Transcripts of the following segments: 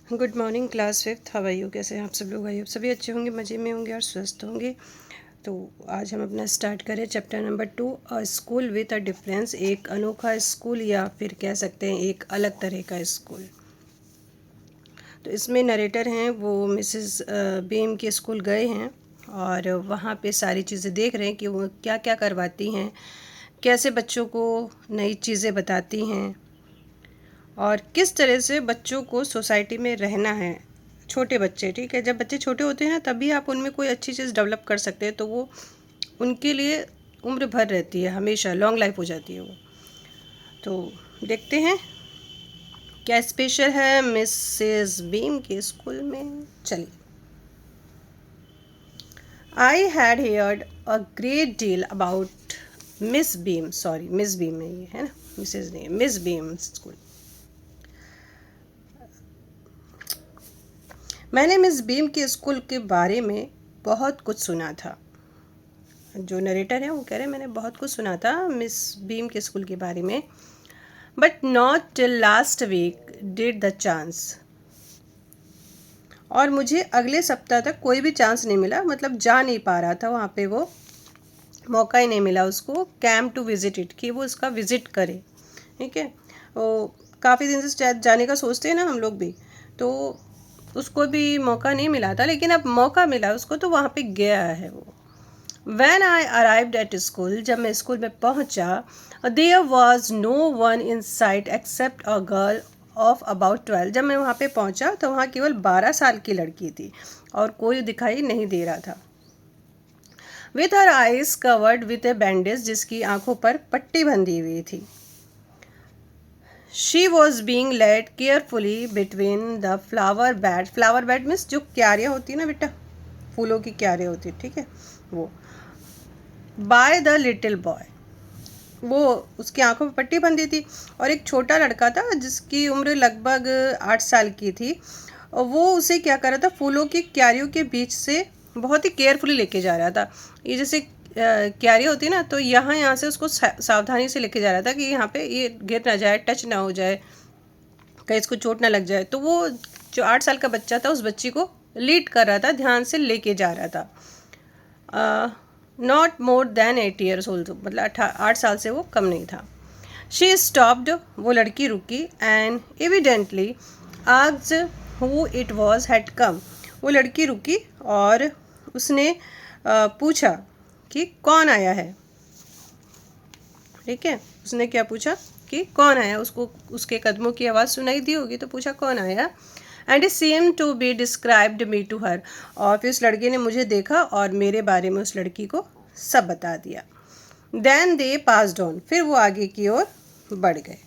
Good morning class fifth. How are you? कैसे हैं आप सब लोग? आई होप सभी अच्छे होंगे, मज़े में होंगे और स्वस्थ होंगे। तो आज हम अपना स्टार्ट करें chapter number 2, a school with a difference. एक अनोखा स्कूल या फिर कह सकते हैं एक अलग तरह का स्कूल। तो इसमें नरेटर हैं वो मिसेस बीम के स्कूल गए हैं और वहाँ पे सारी चीज़ें देख रहे हैं कि वो क्या क्या करवाती हैं, कैसे बच्चों को नई चीज़ें बताती हैं और किस तरह से बच्चों को सोसाइटी में रहना है। छोटे बच्चे, ठीक है, जब बच्चे छोटे होते हैं तभी आप उनमें कोई अच्छी चीज़ डेवलप कर सकते हैं, तो वो उनके लिए उम्र भर रहती है, हमेशा लॉन्ग लाइफ हो जाती है वो। तो देखते हैं क्या स्पेशल है मिसेस बीम के स्कूल में। चलिए। I had heard a great deal about miss beam, sorry miss beam है ये, है ना, मिसेस नहीं, मिस बीम स्कूल। मैंने मिस बीम के स्कूल के बारे में बहुत कुछ सुना था। जो नरेटर है वो कह रहे हैं मैंने बहुत कुछ सुना था मिस बीम के स्कूल के बारे में, but not till last week did the chance. और मुझे अगले सप्ताह तक कोई भी चांस नहीं मिला, मतलब जा नहीं पा रहा था वहाँ पे, वो मौका ही नहीं मिला उसको कैम टू विजिट इट, कि वो इसका विजिट करे। ठीक है, वो काफ़ी दिन से जाने का सोचते हैं ना हम लोग भी, तो उसको भी मौका नहीं मिला था, लेकिन अब मौका मिला उसको तो वहाँ पे गया है वो। When I arrived at school, जब मैं स्कूल में पहुंचा, there was no one in sight except a girl of about 12। जब मैं वहाँ पे पहुंचा तो वहाँ केवल 12 साल की लड़की थी और कोई दिखाई नहीं दे रहा था। With her eyes covered with a bandage, जिसकी आंखों पर पट्टी बंधी हुई थी। She was being led carefully between the flower bed। flower bed means जो क्यारियाँ होती है ना बेटा, फूलों की क्यारियाँ होती है, ठीक है, वो। बाय द लिटिल बॉय, वो उसकी आंखों पर पट्टी बंधी थी और एक छोटा लड़का था जिसकी उम्र लगभग 8 साल की थी, और वो उसे क्या कर रहा था, फूलों की क्यारियों के बीच से बहुत ही केयरफुली लेके जा रहा था। ये जैसे क्यारी होती है ना, तो यहाँ से उसको सावधानी से लेके जा रहा था कि यहाँ पे ये गिर ना जाए, टच ना हो जाए, कहीं इसको चोट ना लग जाए। तो वो जो 8 साल का बच्चा था उस बच्ची को लीड कर रहा था, ध्यान से लेके जा रहा था। Not more than 8 years old, मतलब 8 साल से वो कम नहीं था। शी स्टॉप्ड, वो लड़की रुकी, and evidently asked who it was had come. वो लड़की रुकी और उसने पूछा कि कौन आया है। ठीक है, उसने क्या पूछा कि कौन आया, उसको उसके कदमों की आवाज़ सुनाई दी होगी तो पूछा कौन आया। And it seemed to be described me to her, और फिर उस लड़के ने मुझे देखा और मेरे बारे में उस लड़की को सब बता दिया। देन दे पास्ड ऑन, फिर वो आगे की ओर बढ़ गए।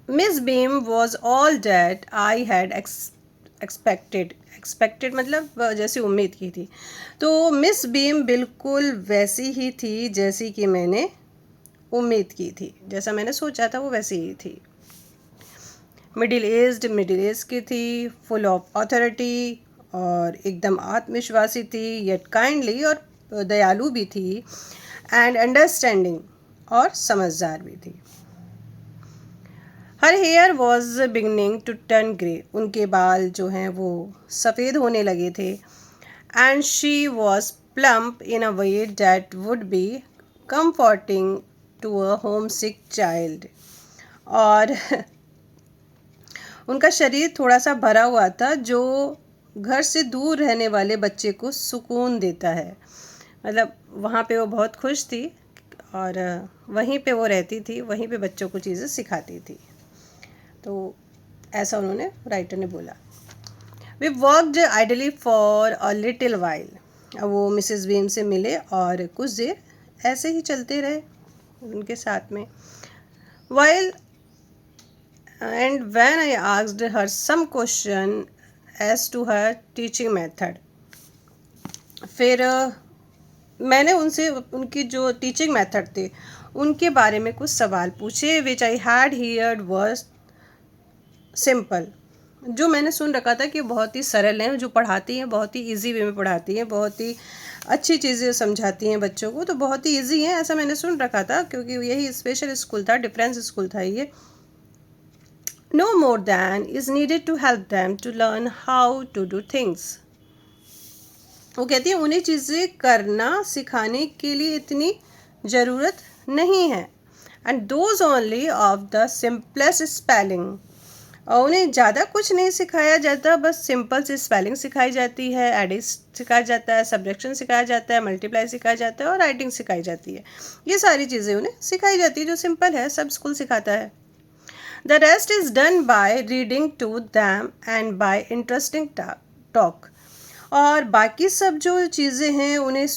Miss beam was all that I had expected. Expected मतलब जैसी उम्मीद की थी। तो मिस बीम बिल्कुल वैसी ही थी जैसी कि मैंने उम्मीद की थी, जैसा मैंने सोचा था वो वैसी ही थी। मिडिल एज की थी, फुल ऑफ अथॉरिटी और एकदम आत्मविश्वासी थी, येट काइंडली और दयालु भी थी, एंड अंडरस्टैंडिंग और समझदार भी थी। Her hair was beginning to turn grey, उनके बाल जो हैं वो सफ़ेद होने लगे थे। And she was plump in a way that would be comforting to a homesick child. और उनका शरीर थोड़ा सा भरा हुआ था जो घर से दूर रहने वाले बच्चे को सुकून देता है। मतलब वहाँ पे वो बहुत खुश थी और वहीं पे वो रहती थी, वहीं पे बच्चों को चीज़ें सिखाती थी। तो ऐसा उन्होंने, राइटर ने बोला। We worked idly for a little while, अब वो मिसेस बीम से मिले और कुछ देर ऐसे ही चलते रहे उनके साथ में। While and when I asked her some question as to her teaching method, फिर मैंने उनसे उनकी जो टीचिंग मेथड थे उनके बारे में कुछ सवाल पूछे, which I had heard were simple, जो मैंने सुन रखा था कि बहुत ही सरल हैं, जो पढ़ाती हैं बहुत ही इजी वे में पढ़ाती हैं, बहुत ही अच्छी चीज़ें समझाती हैं बच्चों को, तो बहुत ही इजी है ऐसा मैंने सुन रखा था, क्योंकि यही स्पेशल स्कूल था, डिफरेंस स्कूल था ये। No more than is needed to help them to learn how to do things. वो कहती है उन्हें चीज़ें करना सिखाने के लिए इतनी ज़रूरत नहीं है. And those only of the simplest spelling. और उन्हें ज़्यादा कुछ नहीं सिखाया जाता, बस सिंपल सी स्पेलिंग सिखाई जाती है, एडिशन सिखाया जाता है, सब्ट्रैक्शन सिखाया जाता है, मल्टीप्लाई सिखाया जाता है और राइटिंग सिखाई जाती है. ये सारी चीज़ें उन्हें सिखाई जाती है जो सिंपल है, सब स्कूल सिखाता है. The rest is done by reading to them and by interesting talk. और बाकी सब जो चीज़ें हैं उन्हें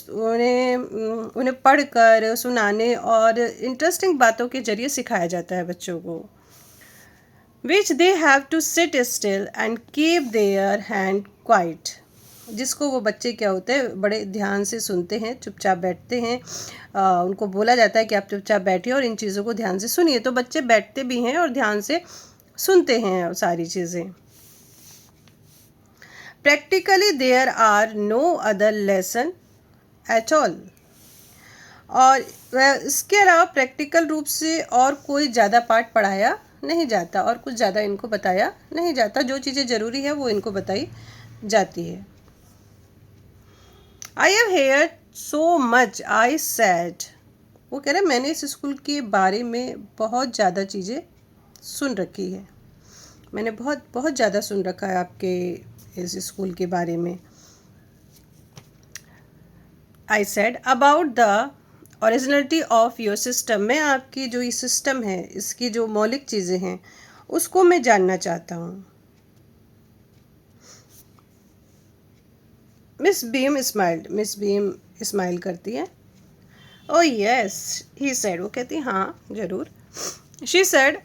पढ़कर सुनाने और इंटरेस्टिंग बातों के ज़रिए सिखाया जाता है बच्चों को. Which they have to sit still and keep their hand quiet. जिसको वो बच्चे क्या होते हैं बड़े ध्यान से सुनते हैं, चुपचाप बैठते हैं. उनको बोला जाता है कि आप चुपचाप बैठिए और इन चीज़ों को ध्यान से सुनिए. तो बच्चे बैठते भी हैं और ध्यान से सुनते हैं सारी चीज़ें. Practically there are no other lesson at all. और इसके अलावा प्रैक्टिकल रूप से और कोई ज़्यादा पाठ पढ़ाया नहीं जाता और कुछ ज़्यादा इनको बताया नहीं जाता. जो चीज़ें ज़रूरी है वो इनको बताई जाती है. I have heard so much I sad. वो कह रहे हैं मैंने इस स्कूल के बारे में बहुत ज़्यादा चीज़ें सुन रखी है. मैंने बहुत बहुत ज़्यादा सुन रखा है आपके इस स्कूल के बारे में. I said about the originality of your system. मैं आपकी जो ये सिस्टम है, इसकी जो मौलिक चीज़ें हैं उसको मैं जानना चाहता हूँ. Miss Beam smiled. Miss Beam smile करती है. Oh yes he said. वो कहती हाँ ज़रूर. She said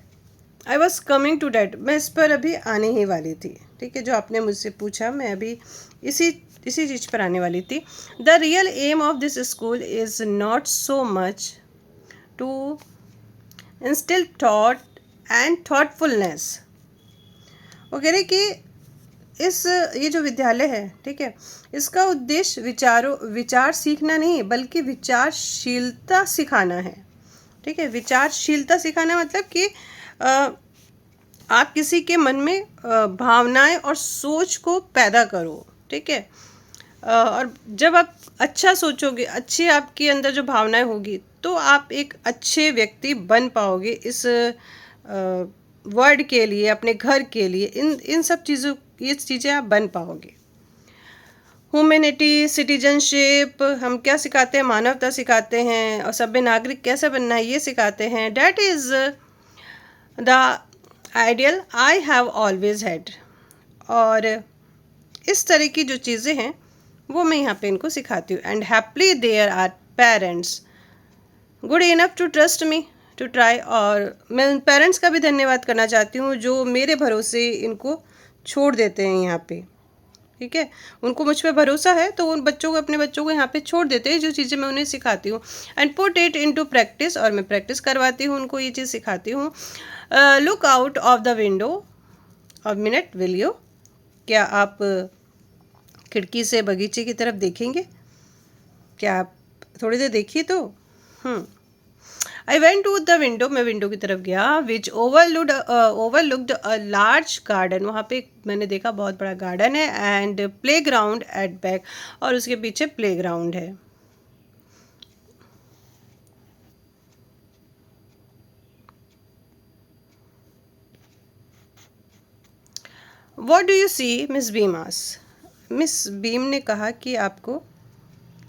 I was coming to that. मैं इस पर अभी आने ही वाली थी. ठीक है, जो आपने मुझसे पूछा मैं अभी इसी चीज़ पर आने वाली थी. The real aim of this school is not so much to instil thought and thoughtfulness. वो कह रहे कि ये जो विद्यालय है, ठीक है, इसका उद्देश्य विचार सीखना नहीं बल्कि विचारशीलता सिखाना है. ठीक है, विचारशीलता सिखाना मतलब कि आप किसी के मन में भावनाएं और सोच को पैदा करो. ठीक है, और जब आप अच्छा सोचोगे, अच्छी आपके अंदर जो भावनाएं होगी तो आप एक अच्छे व्यक्ति बन पाओगे इस वर्ल्ड के लिए, अपने घर के लिए. इन सब चीज़ों ये चीज़ें आप बन पाओगे. ह्यूमैनिटी, सिटीजनशिप, हम क्या सिखाते हैं, मानवता सिखाते हैं और सभ्य नागरिक कैसे बनना है ये सिखाते हैं. That is the ideal I have always had. और इस तरह की जो चीज़ें हैं वो मैं यहाँ पे इनको सिखाती हूँ. And happily there are parents good enough to trust me to try. और मैं उन पेरेंट्स का भी धन्यवाद करना चाहती हूँ जो मेरे भरोसे इनको छोड़ देते हैं यहाँ पे. ठीक है, उनको मुझ पर भरोसा है तो उन बच्चों को, अपने बच्चों को यहाँ पे छोड़ देते हैं जो चीज़ें मैं उन्हें सिखाती हूँ. And put it into practice. और मैं प्रैक्टिस करवाती हूँ उनको, ये चीज़ सिखाती हूँ. Look out of the window a minute will you. क्या आप खिड़की से बगीचे की तरफ देखेंगे? क्या आप थोड़ी देर देखिए तो. I went to the window. मैं विंडो की तरफ गया. Which overlooked a large garden. वहाँ पे मैंने देखा बहुत बड़ा गार्डन है. And playground at back. और उसके पीछे प्ले ग्राउंड है. What do you see Miss Beam asked. Miss Beam ने कहा कि आपको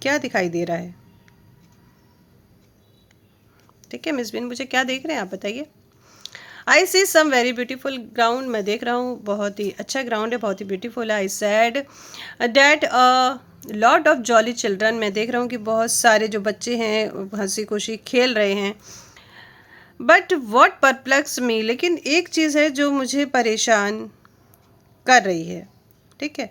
क्या दिखाई दे रहा है. ठीक है, मिस बीम मुझे क्या देख रहे हैं आप बताइए. आई सी सम वेरी ब्यूटीफुल ग्राउंड. मैं देख रहा हूँ बहुत ही अच्छा ग्राउंड है, बहुत ही ब्यूटीफुल है. आई sad that lot of jolly children. मैं देख रहा हूँ कि बहुत सारे जो बच्चे हैं हंसी खुशी खेल रहे हैं. बट वॉट परप्लेक्स मी. लेकिन एक चीज़ है जो मुझे परेशान कर रही है. ठीक है,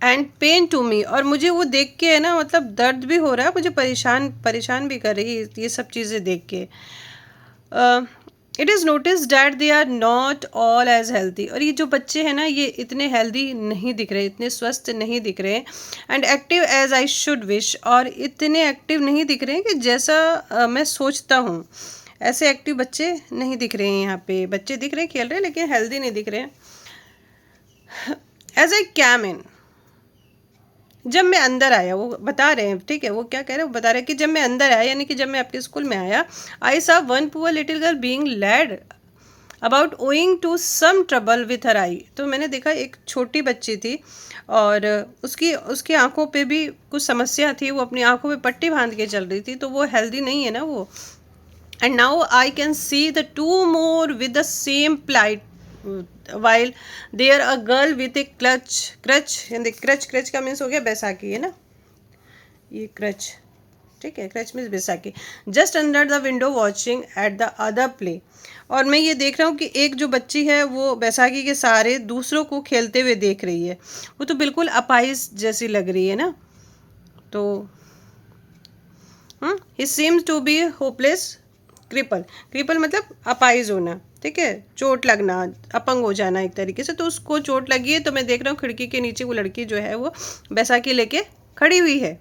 एंड पेन टू मी. और मुझे वो देख के है ना, मतलब दर्द भी हो रहा है, मुझे परेशान भी कर रही है ये सब चीज़ें देख के. It is notice that they are not all as healthy. और ये जो बच्चे हैं ना ये इतने हेल्दी नहीं दिख रहे, इतने स्वस्थ नहीं दिख रहे. And active as I should wish. और इतने एक्टिव नहीं दिख रहे हैं कि जैसा मैं सोचता हूँ. ऐसे एक्टिव बच्चे नहीं दिख रहे हैं यहाँ पे। बच्चे दिख रहे हैं खेल रहे हैं, लेकिन हेल्दी नहीं दिख रहे हैं। एज आई कैम इन, जब मैं अंदर आया, वो बता रहे हैं, ठीक है, वो क्या कह रहे हैं, वो बता रहे हैं कि जब मैं अंदर आया, यानी कि जब मैं आपके स्कूल में आया, I saw one poor little girl being led about owing to some trouble with her eye. तो मैंने देखा एक छोटी बच्ची थी और उसकी आंखों पे भी कुछ समस्या थी, वो अपनी आंखों पे पट्टी बांध के चल रही थी, तो वो हेल्दी नहीं है ना वो। And now I can see the two more with the same plight while there a girl with a crutch and the crutch का मीन्स हो गया बैसाखी, है ना, ये क्रच, ठीक है, क्रच मीन्स बैसाखी। Just under the window watching at the other play, और मैं ये देख रहा हूँ कि एक जो बच्ची है वो बैसाखी के सारे दूसरों को खेलते हुए देख रही है। वो तो बिल्कुल अपाइज जैसी लग रही है ना। तो he seems to be hopeless cripple मतलब अपाइज होना, ठीक है, चोट लगना, अपंग हो जाना एक तरीके से। तो उसको चोट लगी है, तो मैं देख रहा हूँ खिड़की के नीचे वो लड़की जो है वो बैसाखी लेके खड़ी हुई है।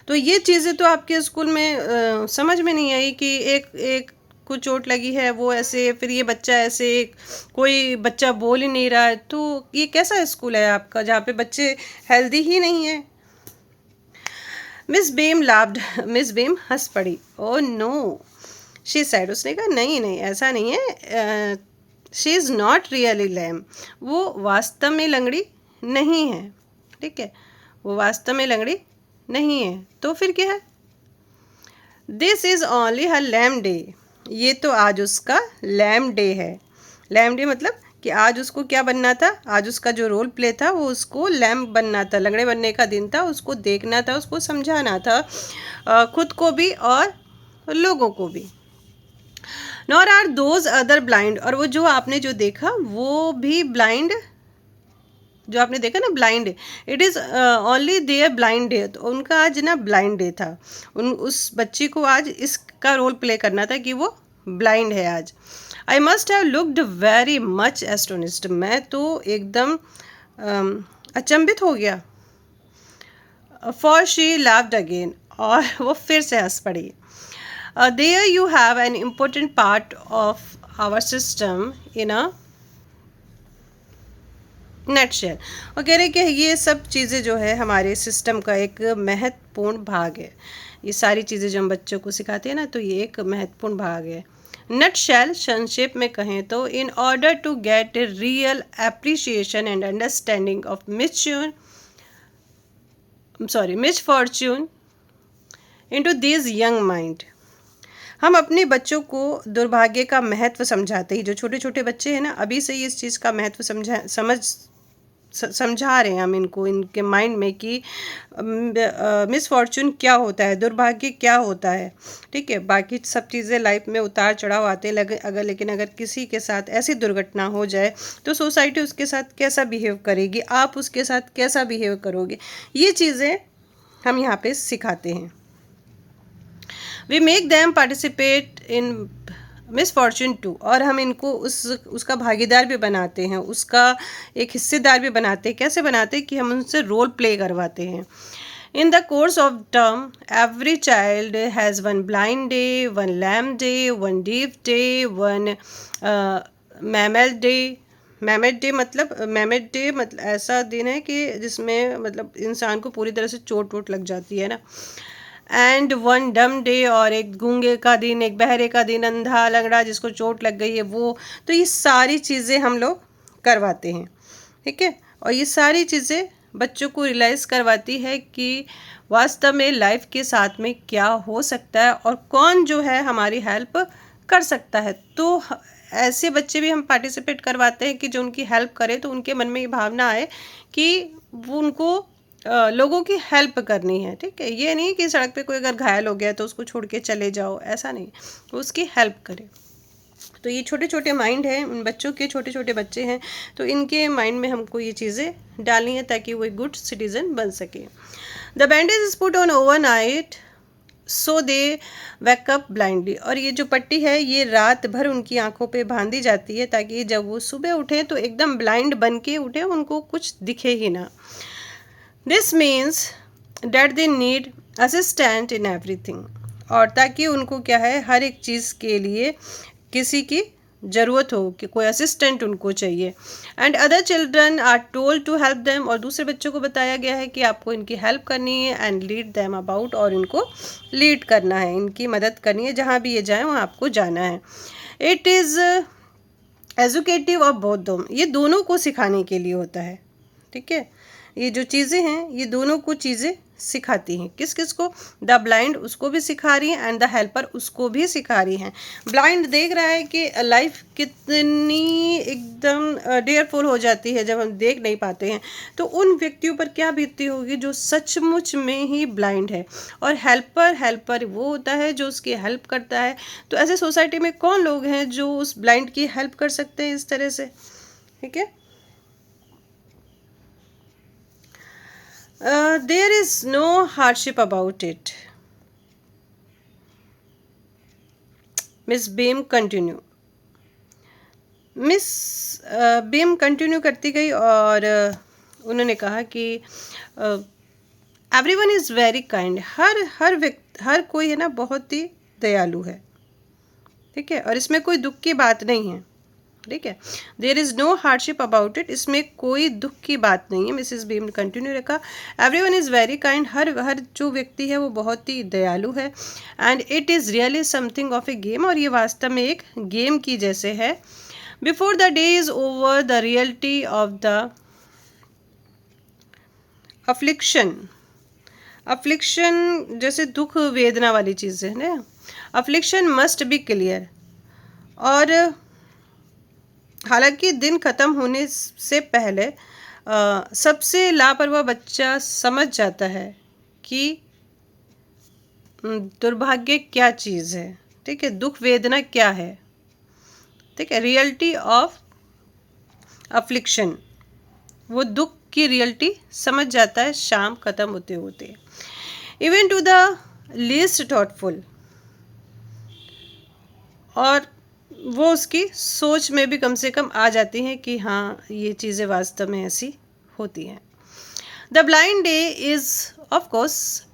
तो ये चीज़ें तो आपके स्कूल में समझ में नहीं आई कि एक को चोट लगी है वो ऐसे, फिर ये बच्चा ऐसे, कोई बच्चा बोल ही नहीं रहा है। तो ये कैसा स्कूल है आपका जहाँ पे बच्चे हेल्दी ही नहीं है। मिस बेम लाफ्ड, मिस बेम हंस पड़ी। ओ नो शी सेड, उसने कहा नहीं नहीं ऐसा नहीं है, she is not really lame, वो वास्तव में लंगड़ी नहीं है, ठीक है, वो वास्तव में लंगड़ी नहीं है। तो फिर क्या है, this is only her lame day, ये तो आज उसका लैम डे है। लैम डे मतलब कि आज उसको क्या बनना था, आज उसका जो रोल प्ले था वो उसको लैम्प बनना था, लंगड़े बनने का दिन था, उसको देखना था, उसको समझाना था, खुद को भी और लोगों को भी। Nor are those other blind, और वो जो आपने जो देखा वो भी ब्लाइंड, जो आपने देखा ना blind, it is only their blind day, तो उनका आज ना ब्लाइंड डे था। उस बच्ची को आज इसका रोल प्ले करना था कि वो ब्लाइंड है आज। I must have looked very much astonished, मैं तो एकदम अचंभित हो गया। फॉर शी लाफ्ड अगेन, और वो फिर से हंस पड़ी। There you have an important part of our system in a nutshell. और कह रहे कि ये सब चीज़ें जो है हमारे सिस्टम का एक महत्वपूर्ण भाग है। ये सारी चीज़ें जो हम बच्चों को सिखाते हैं ना, तो ये एक महत्वपूर्ण भाग है। नटशेल संक्षेप में कहें तो, in order to get a real appreciation and understanding of misfortune into this young mind, हम अपने बच्चों को दुर्भाग्य का महत्व समझाते ही, जो छोटे छोटे बच्चे हैं ना, अभी से ही इस चीज़ का महत्व समझा रहे हैं हम इनको, इनके माइंड में कि मिसफॉर्चून क्या होता है, दुर्भाग्य क्या होता है, ठीक है। बाकी सब चीज़ें लाइफ में उतार चढ़ाव आते लगे, लेकिन अगर किसी के साथ ऐसी दुर्घटना हो जाए तो सोसाइटी उसके साथ कैसा बिहेव करेगी, आप उसके साथ कैसा बिहेव करोगे, ये चीज़ें हम यहाँ पे सिखाते हैं। We make them participate in misfortune too, और हम इनको उसका भागीदार भी बनाते हैं, उसका एक हिस्सेदार भी बनाते हैं। कैसे बनाते हैं कि हम उनसे रोल प्ले करवाते हैं। In the course of term every child has one blind day, one lame day, one deaf day, one maimed day मतलब ऐसा दिन है कि जिसमें मतलब इंसान को पूरी तरह से चोट वोट लग जाती है ना। एंड वन डम डे, और एक गूंगे का दिन, एक बहरे का दिन, अंधा लंगड़ा जिसको चोट लग गई है वो। तो ये सारी चीज़ें हम लोग करवाते हैं, ठीक है। और ये सारी चीज़ें बच्चों को रियलाइज़ करवाती है कि वास्तव में लाइफ के साथ में क्या हो सकता है और कौन जो है हमारी हेल्प कर सकता है। तो ऐसे बच्चे भी हम पार्टिसिपेट करवाते हैं कि जो उनकी हेल्प करे, तो उनके मन में ये भावना आए कि वो उनको लोगों की हेल्प करनी है, ठीक है। ये नहीं कि सड़क पे कोई अगर घायल हो गया तो उसको छोड़ के चले जाओ, ऐसा नहीं, तो उसकी हेल्प करें। तो ये छोटे छोटे माइंड हैं उन बच्चों के, छोटे छोटे बच्चे हैं, तो इनके माइंड में हमको ये चीज़ें डालनी है ताकि वो एक गुड सिटीजन बन सके। The bandage is put on overnight so they wake up blindly, और ये जो पट्टी है ये रात भर उनकी आंखों पे बांधी जाती है ताकि जब वो सुबह उठें तो एकदम ब्लाइंड बन के उठें, उनको कुछ दिखे ही ना। This means that they need assistant in everything. और ताकि उनको क्या है, हर एक चीज़ के लिए किसी की ज़रूरत हो, कि कोई असिस्टेंट उनको चाहिए। And other children are told to help them, और दूसरे बच्चों को बताया गया है कि आपको इनकी हेल्प करनी है। एंड लीड देम अबाउट, और इनको लीड करना है, इनकी मदद करनी है, जहाँ भी ये जाएँ वहाँ आपको जाना है। It is educative of both them, ये दोनों को सिखाने के लिए होता है, ठीक है। ये जो चीज़ें हैं ये दोनों को चीज़ें सिखाती हैं। किस किस को? द ब्लाइंड उसको भी सिखा रही हैं एंड द हेल्पर उसको भी सिखा रही हैं। ब्लाइंड देख रहा है कि लाइफ कितनी एकदम डेयरफुल हो जाती है जब हम देख नहीं पाते हैं, तो उन व्यक्तियों पर क्या बीतती होगी जो सचमुच में ही ब्लाइंड है। और हेल्पर वो होता है जो उसकी हेल्प करता है। तो ऐसे सोसाइटी में कौन लोग हैं जो उस ब्लाइंड की हेल्प कर सकते हैं इस तरह से, ठीक है। There is no hardship about it. Miss beam continue. Miss beam continue करती गई और उन्होंने कहा कि एवरीवन इज़ वेरी काइंड, हर कोई है ना बहुत ही दयालु है, ठीक है, और इसमें कोई दुख की बात नहीं है, ठीक है। There is no hardship about it, इसमें कोई दुख की बात नहीं है। मिसेस बीम ने कंटिन्यू रखा, एवरीवन इज़ वेरी काइंड, हर जो व्यक्ति है वो बहुत ही दयालु है। And it is really something of a game, और ये वास्तव में एक गेम की जैसे है। Before the day is over the reality of the affliction जैसे दुख वेदना वाली चीज़ें है ना, अफ्लिक्शन मस्ट बी क्लियर। और हालांकि दिन ख़त्म होने से पहले सबसे लापरवाह बच्चा समझ जाता है कि दुर्भाग्य क्या चीज़ है, ठीक है, दुख वेदना क्या है, ठीक है, रियलिटी ऑफ अफ्लिक्शन, वो दुख की रियलिटी समझ जाता है शाम ख़त्म होते होते। Even to the least thoughtful, और वो उसकी सोच में भी कम से कम आ जाती हैं कि हाँ ये चीज़ें वास्तव में ऐसी होती हैं। The blind day is of course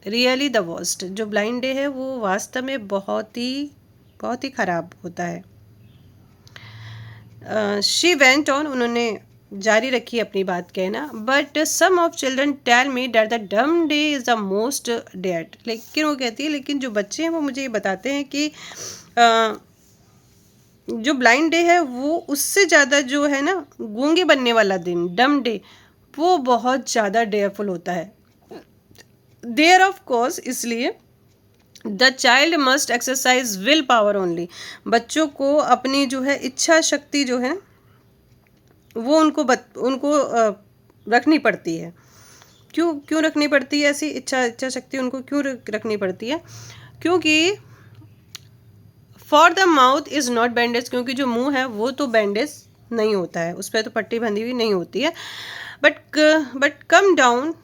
really the worst, जो ब्लाइंड डे है वो वास्तव में बहुत ही ख़राब होता है। शी वेंट ऑन, उन्होंने जारी रखी अपनी बात कहना। But some of children tell me that the dumb day is the most dead, लेकिन वो कहती है लेकिन जो बच्चे हैं वो मुझे ये बताते हैं कि जो ब्लाइंड डे है वो उससे ज़्यादा जो है ना गूंगे बनने वाला दिन, डम डे, वो बहुत ज़्यादा डेयरफुल होता है। देयर ऑफ कोर्स, इसलिए the child must exercise will power only, बच्चों को अपनी जो है इच्छा शक्ति जो है वो उनको रखनी पड़ती है। क्यों रखनी पड़ती है ऐसी इच्छा शक्ति उनको क्यों रखनी पड़ती है? क्योंकि for the mouth is not bandage, क्योंकि जो मुंह है वो तो बैंडेज नहीं होता है, उस पर तो पट्टी बंधी हुई नहीं होती है। बट कम डाउन,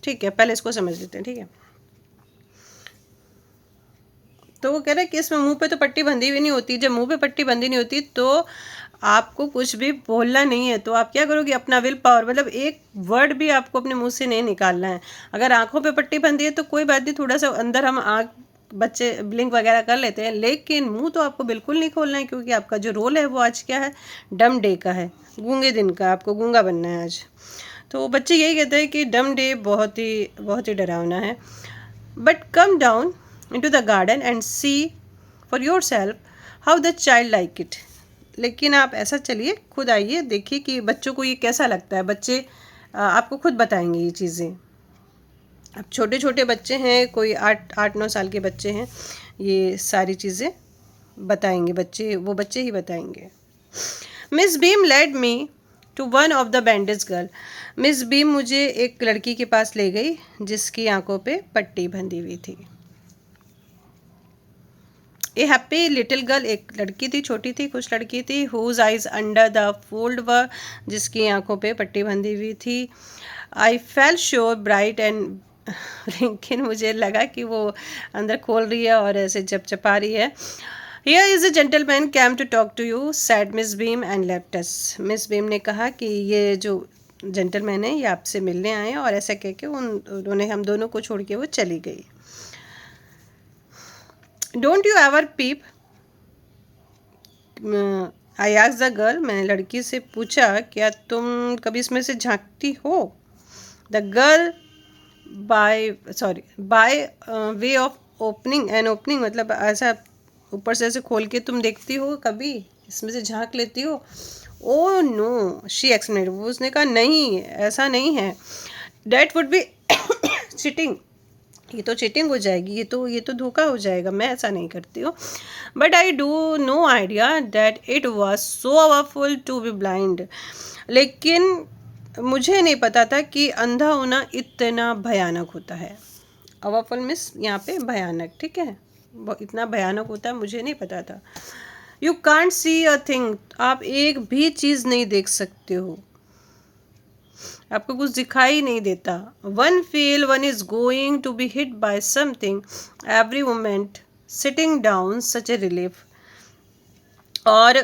ठीक है, पहले इसको समझ लेते हैं, ठीक है। तो वो कह रहे हैं कि इसमें मुंह पे तो पट्टी बंधी हुई नहीं होती। जब मुंह पे पट्टी बंधी नहीं होती तो आपको कुछ भी बोलना नहीं है, तो आप क्या करोगे? अपना विल पावर, मतलब एक वर्ड भी आपको अपने मुंह से नहीं निकालना है। अगर आंखों पे पट्टी बंधी है तो कोई बात नहीं, थोड़ा सा अंदर हम आँख बच्चे ब्लिंक वगैरह कर लेते हैं, लेकिन मुंह तो आपको बिल्कुल नहीं खोलना है, क्योंकि आपका जो रोल है वो आज क्या है? डम डे का है, गूंगे दिन का, आपको गूंगा बनना है आज। तो बच्चे यही कहते हैं कि डम डे बहुत ही डरावना है। But come down into the garden and see for yourself how the child like it, लेकिन आप ऐसा चलिए, खुद आइए, देखिए कि बच्चों को ये कैसा लगता है। बच्चे आपको खुद बताएंगे ये चीज़ें। अब छोटे छोटे बच्चे हैं, कोई 8-9 साल के बच्चे हैं, ये सारी चीज़ें बताएंगे वो बच्चे ही बताएंगे। Miss Beam led me to one of the bandage girl, Miss Beam मुझे एक लड़की के पास ले गई जिसकी आंखों पे पट्टी बंधी हुई थी। ए हैप्पी लिटिल गर्ल, एक लड़की थी, छोटी थी, कुछ लड़की थी, whose eyes under the fold were, जिसकी आंखों पे पट्टी बंधी हुई थी। I felt sure bright and, लेकिन मुझे लगा कि वो अंदर खोल रही है और ऐसे चपचपा रही है। Here is a gentleman came to talk to you said Miss Beam and left us, Miss Beam ने कहा कि ये जो जेंटलमैन है ये आपसे मिलने आए और ऐसा कह के उन्होंने हम दोनों को छोड़ के वो चली गई। Don't you ever peep, I ask the girl, मैंने लड़की से पूछा क्या तुम कभी इसमें से झांकती हो? The girl by way of opening and opening, मतलब ऐसा ऊपर से ऐसे खोल के तुम देखती हो, कभी इसमें से झांक लेती हो? ओ नो, शी एक्सप्लेन्ड, वो उसने कहा नहीं ऐसा नहीं है, डेट वुड बी चिटिंग, ये तो चीटिंग हो जाएगी, ये तो धोखा हो जाएगा, मैं ऐसा नहीं करती हूँ। But I do no idea that it was so powerful to be blind, लेकिन मुझे नहीं पता था कि अंधा होना इतना भयानक होता है। पावरफुल मिस यहाँ पे भयानक, ठीक है, वो इतना भयानक होता है मुझे नहीं पता था। You can't see a thing, आप एक भी चीज़ नहीं देख सकते हो, आपको कुछ दिखाई नहीं देता। One feel one is going to be hit by something every moment, sitting down such a relief, और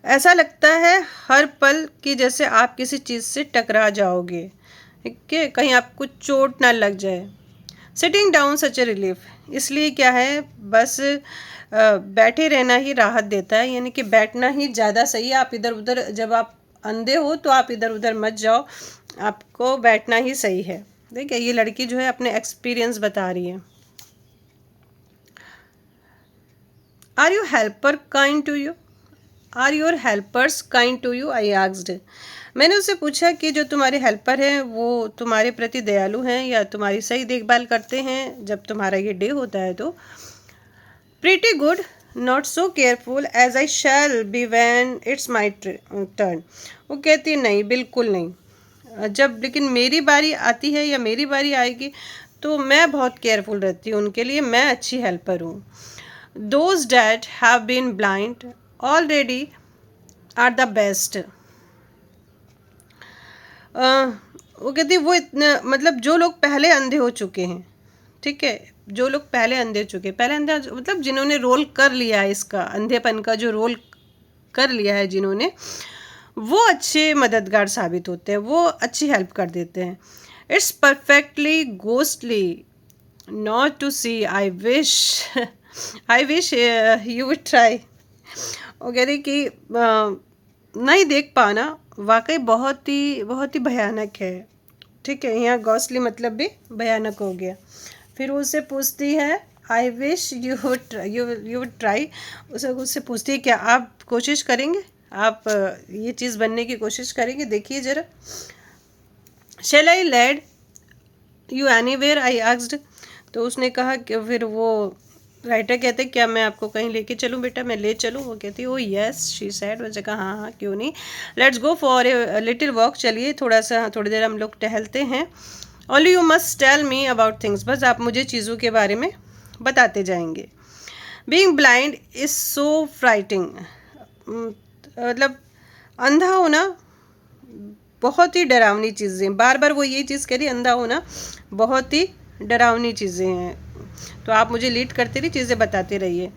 ऐसा लगता है हर पल कि जैसे आप किसी चीज़ से टकरा जाओगे, ठीक है, कहीं आपको चोट ना लग जाए। Sitting down such a relief, इसलिए क्या है, बस बैठे रहना ही राहत देता है, यानी कि बैठना ही ज़्यादा सही है। आप इधर उधर, जब आप अंधे हो तो आप इधर उधर मत जाओ, आपको बैठना ही सही है। देखिए ये लड़की जो है अपने एक्सपीरियंस बता रही है। Are you helper kind to you, are your helpers kind to you, I asked, मैंने उससे पूछा कि जो तुम्हारे हेल्पर हैं वो तुम्हारे प्रति दयालु हैं या तुम्हारी सही देखभाल करते हैं जब तुम्हारा ये डे होता है तो। Pretty good, not so careful as I shall be when it's my turn, वो कहती नहीं बिल्कुल नहीं, जब लेकिन मेरी बारी आती है या मेरी बारी आएगी तो मैं बहुत केयरफुल रहती हूँ उनके लिए, मैं अच्छी हेल्पर हूँ। Those that have been blind already are the best, वो कहती वो इतना, मतलब जो लोग पहले अंधे हो चुके हैं, ठीक है, जो लोग पहले अंधे हो चुके हैं, पहले अंधे मतलब जिन्होंने रोल कर लिया है, इसका अंधेपन का जो रोल कर लिया है जिन्होंने, वो अच्छे मददगार साबित होते हैं, वो अच्छी हेल्प कर देते हैं। It's perfectly ghostly not to see, I wish you would try, वो कह रही कि नहीं देख पाना वाकई बहुत ही भयानक है, ठीक है, यहाँ गॉस्टली मतलब भी भयानक हो गया। फिर उससे पूछती है आई विश यू वुड ट्राई, उससे पूछती है क्या आप कोशिश करेंगे, आप ये चीज़ बनने की कोशिश करेंगे, देखिए ज़रा। Shall I lead you anywhere, I asked, तो उसने कहा कि फिर वो राइटर कहते क्या मैं आपको कहीं लेके चलूँ बेटा, मैं ले चलूँ? वो कहती ओ यस शी सेड, उसने कहा हाँ हाँ क्यों नहीं, let's go for a little walk, चलिए थोड़ी देर हम लोग टहलते हैं। Only you must tell me about things, बस आप मुझे चीज़ों के बारे में बताते जाएंगे। Being blind is so frightening, मतलब अंधा होना बहुत ही डरावनी चीज़ें, बार बार वो ये चीज़ कह रही, अंधा होना बहुत ही डरावनी चीज़ें हैं, तो आप मुझे लीड करते रहिए, चीज़ें बताते रहिए।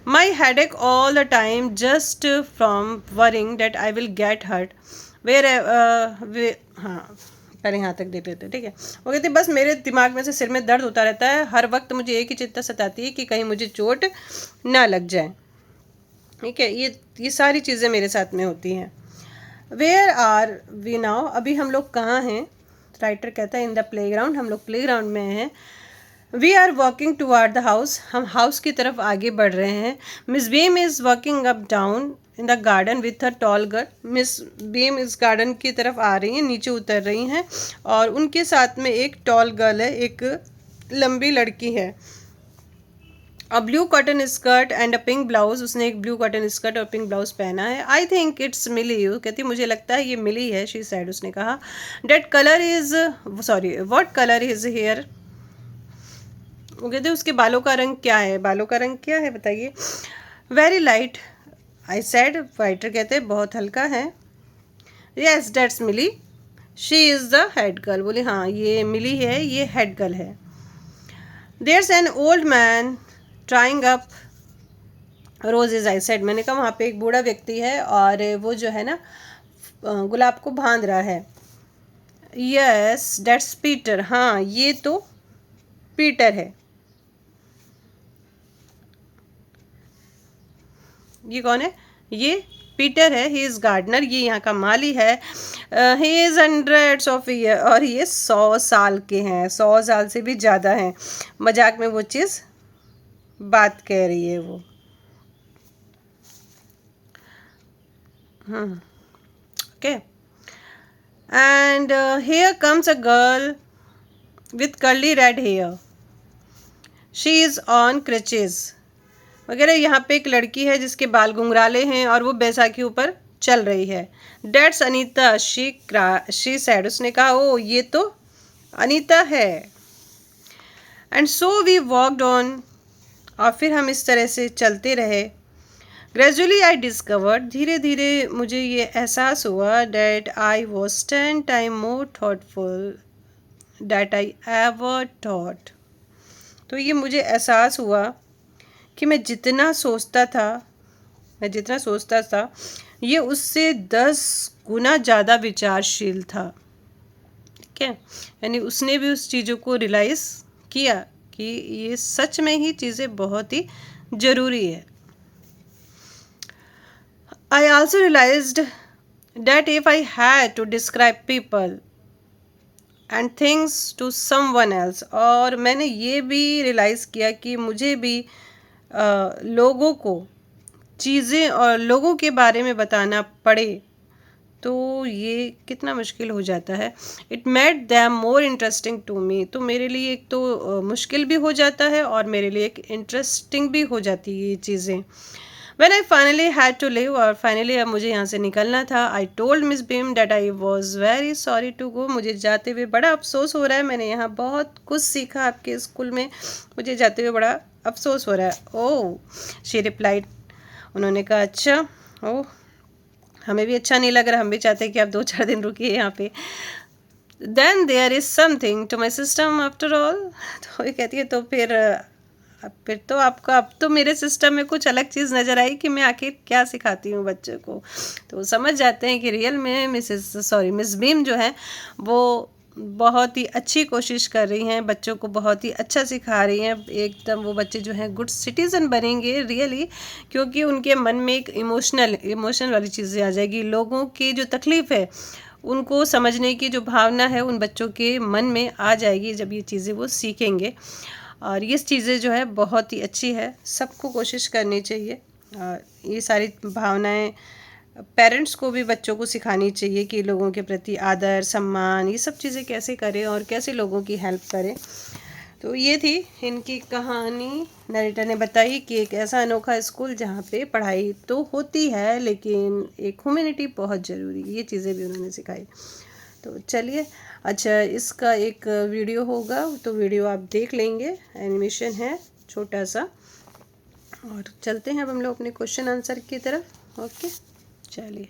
My headache all the time just from worrying that I will get hurt where, हाँ पहले यहाँ तक देख लेते, ठीक है। वो कहते बस मेरे दिमाग में से सिर में दर्द होता रहता है, हर वक्त मुझे एक ही चिंता सताती है कि कहीं मुझे चोट ना लग जाए, ठीक है, ये सारी चीज़ें मेरे साथ में होती हैं। वेयर आर वी नाउ, अभी हम लोग कहाँ हैं? राइटर कहता है इन द प्ले ग्राउंड, हम लोग प्ले ग्राउंड में हैं। We are walking toward the house, हम हाउस की तरफ आगे बढ़ रहे हैं। Miss Beam is walking up down in the garden with a tall girl, Miss Beam इस गार्डन की तरफ आ रही हैं, नीचे उतर रही हैं, और उनके साथ में एक टॉल गर्ल है, एक लंबी लड़की है। A blue cotton skirt and a pink blouse, उसने एक ब्लू कॉटन स्कर्ट और पिंक ब्लाउज पहना है। I think it's Millie, you कहती मुझे लगता है ये मिली है, शी सेड, उसने कहा। That colour is what colour is her, वो कहते उसके बालों का रंग क्या है, बालों का रंग क्या है बताइए। Very light, I said, writer कहते बहुत हल्का है। Yes that's Milly, she is the head girl, बोले हाँ ये मिली है, ये हेड गर्ल है। There's an old man trying up roses, I said, मैंने कहा वहाँ पे एक बूढ़ा व्यक्ति है और वो जो है ना गुलाब को बांध रहा है। यस डेट्स पीटर, हाँ ये तो पीटर है। ये कौन है? ये पीटर है, ही इज़ गार्डनर, ये यहाँ का माली है। He is hundreds of year, और ये 100 साल के हैं, 100 साल से भी ज़्यादा हैं। मजाक में वो चीज़ बात कह रही है वो। Okay, and here comes a girl with curly red hair, she is on crutches वगैरह। यहाँ पे एक लड़की है जिसके बाल घुंघराले हैं और वो बैसाखी ऊपर चल रही है। डेट्स अनीता, शी सैड, उसने कहा ओ ये तो अनीता है। And so we walked on, और फिर हम इस तरह से चलते रहे। ग्रेजुअली आई डिस्कवर्ड, धीरे धीरे मुझे ये एहसास हुआ, that I was 10 time more thoughtful that I ever thought. तो ये मुझे एहसास हुआ कि मैं जितना सोचता था ये उससे 10 गुना ज़्यादा विचारशील था। ठीक है, यानी उसने भी उस चीज़ों को रियलाइज़ किया कि ये सच में ही चीज़ें बहुत ही ज़रूरी है। I also realized that if I had to describe people and things to someone else, और मैंने ये भी रियलाइज़ किया कि मुझे भी लोगों को, चीज़ें और लोगों के बारे में बताना पड़े तो ये कितना मुश्किल हो जाता है। It made them more interesting to me, तो मेरे लिए एक तो मुश्किल भी हो जाता है और मेरे लिए एक इंटरेस्टिंग भी हो जाती है ये चीज़ें। When I finally had to leave, और फाइनली अब मुझे यहाँ से निकलना था, I told Miss Beam that I was very sorry to go, मुझे जाते हुए बड़ा अफसोस हो रहा है, मैंने यहाँ बहुत कुछ सीखा आपके स्कूल में, मुझे जाते हुए बड़ा अफसोस हो रहा है। ओह, शी रिप्लाइड, उन्होंने कहा अच्छा, ओह हमें भी अच्छा नहीं लग रहा, हम भी चाहते हैं कि आप 2-4 दिन रुकिए यहाँ पे। Then there is something to my system after all, तो ये कहती है तो फिर तो आपको अब तो मेरे सिस्टम में कुछ अलग चीज़ नज़र आई कि मैं आखिर क्या सिखाती हूँ बच्चों को। तो समझ जाते हैं कि रियल में मिस बीम जो है वो बहुत ही अच्छी कोशिश कर रही हैं, बच्चों को बहुत ही अच्छा सिखा रही हैं। एकदम वो बच्चे जो हैं गुड सिटीज़न बनेंगे रियली, क्योंकि उनके मन में एक इमोशन वाली चीज़ें आ जाएगी। लोगों की जो तकलीफ़ है उनको समझने की जो भावना है उन बच्चों के मन में आ जाएगी जब ये चीज़ें वो सीखेंगे। और ये चीज़ें जो है बहुत ही अच्छी है, सबको कोशिश करनी चाहिए। ये सारी भावनाएं पेरेंट्स को भी बच्चों को सिखानी चाहिए कि लोगों के प्रति आदर, सम्मान, ये सब चीज़ें कैसे करें और कैसे लोगों की हेल्प करें। तो ये थी इनकी कहानी। नरेटर ने बताई कि एक ऐसा अनोखा स्कूल जहाँ पे पढ़ाई तो होती है लेकिन एक ह्यूमैनिटी बहुत ज़रूरी, ये चीज़ें भी उन्होंने सिखाई। तो चलिए, अच्छा इसका एक वीडियो होगा तो वीडियो आप देख लेंगे, एनिमेशन है छोटा सा। और चलते हैं अब हम लोग अपने क्वेश्चन आंसर की तरफ। ओके, चलिए।